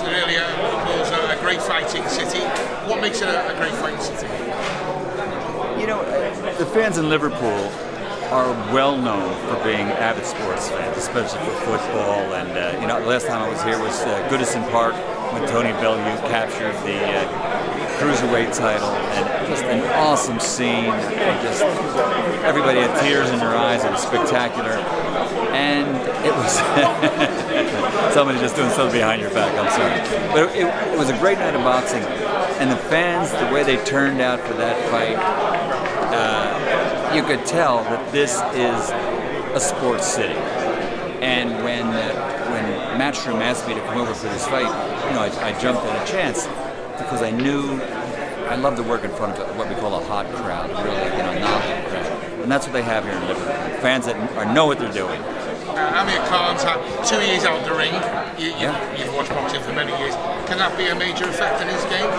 mentioned earlier, Liverpool's a great fighting city. What makes it a great fighting city? You know, the fans in Liverpool are well known for being avid sports fans, especially for football. And you know, the last time I was here was Goodison Park when Tony Bellew captured the cruiserweight title, and just an awesome scene. And just everybody had tears in their eyes. It was spectacular, and it was somebody just doing something behind your back. I'm sorry, but it was a great night of boxing, and the fans, the way they turned out for that fight. You could tell that this is a sports city. And when Matchroom asked me to come over for this fight, you know, I jumped at a chance because I knew I love to work in front of what we call a hot crowd, really, you know, novel crowd. And that's what they have here in Liverpool. Fans that know what they're doing. Amir Khan's had 2 years out the ring. You've watched boxing for many years. Can that be a major effect in his game?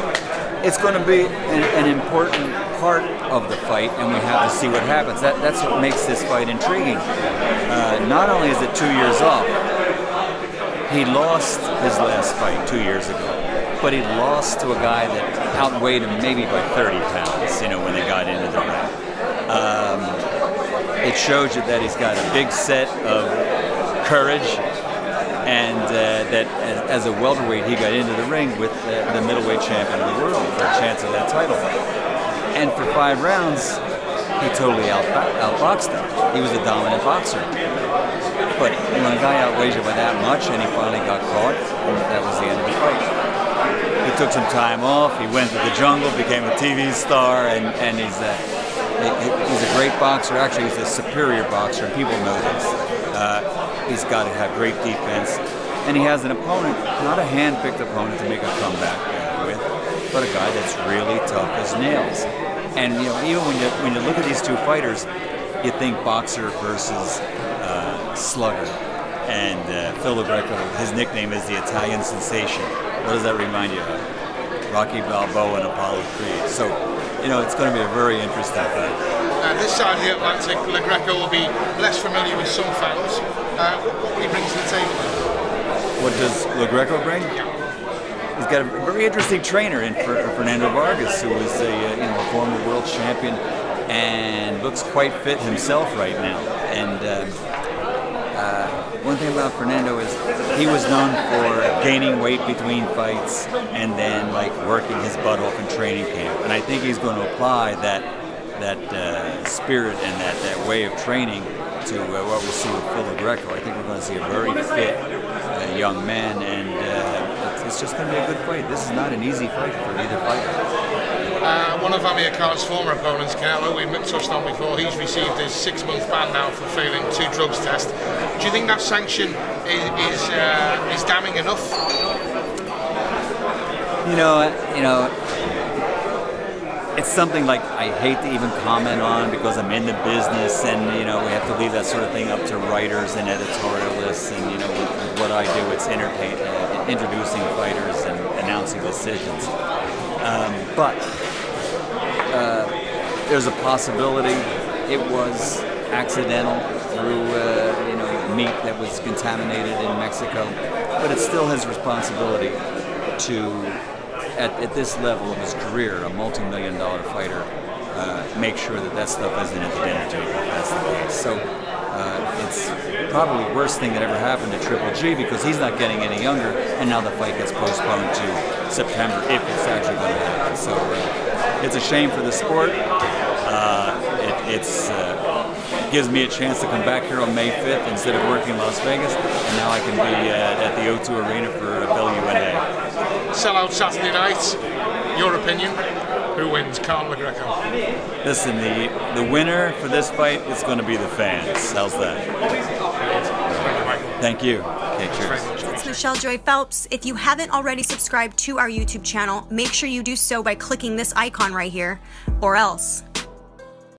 It's going to be an important part of the fight, and we have to see what happens. That's what makes this fight intriguing. Not only is it 2 years off, he lost his last fight 2 years ago, but he lost to a guy that outweighed him maybe by 30 pounds, you know, when they got into the ring. It shows you that he's got a big set of courage, and that as a welterweight he got into the ring with the middleweight champion of the world for a chance of that title. And for 5 rounds, he totally outboxed him. He was a dominant boxer. But when a guy outweighs you by that much, and he finally got caught, and that was the end of the fight. He took some time off, he went to the jungle, became a TV star, and he's a great boxer. Actually, he's a superior boxer, and people know this. He's got to have great defense, and he has an opponent, not a hand-picked opponent to make a comeback with, but a guy that's really tough as nails. And you know, even when you look at these two fighters, you think boxer versus slugger. And Phil Greco, his nickname is the Italian Sensation. What does that remind you of? Rocky Balboa and Apollo Creed. So, you know, it's going to be a very interesting fight. This side of the Atlantic, Greco will be less familiar with some fans. What he brings to the table? What does Greco bring? Yeah. He's got a very interesting trainer in Fernando Vargas, who is a former world champion and looks quite fit himself right now. And one thing about Fernando is he was known for gaining weight between fights and then like working his butt off in training camp. And I think he's going to apply that spirit and that way of training to what we see with Phil Greco. I think we're going to see a very fit young man, and it's just going to be a good fight. This is not an easy fight for either fighter. One of Amir Khan's former opponents, Canelo, we touched on before, he's received his 6-month ban now for failing 2 drugs tests. Do you think that sanction is damning enough? You know, it's something like I hate to even comment on because I'm in the business, and you know, we have to leave that sort of thing up to writers and editorialists. And you know, with what I do, it's introducing fighters and announcing decisions. But there's a possibility it was accidental through meat that was contaminated in Mexico, but it's still his responsibility to, at this level of his career, a multi-million-dollar fighter, make sure that stuff isn't at the dinner table, if that's the case. So it's probably the worst thing that ever happened to Triple G, because he's not getting any younger, and now the fight gets postponed to September, if it's actually going to happen. So it's a shame for the sport. It gives me a chance to come back here on May 5th instead of working in Las Vegas, and now I can be at the O2 Arena for Bellew and Hay. Sellout Saturday night, your opinion? Who wins, Khan or Greco? Listen, the winner for this fight is going to be the fans. How's that? Thank you. Okay, cheers. It's Michelle Joy Phelps. If you haven't already subscribed to our YouTube channel, make sure you do so by clicking this icon right here, or else.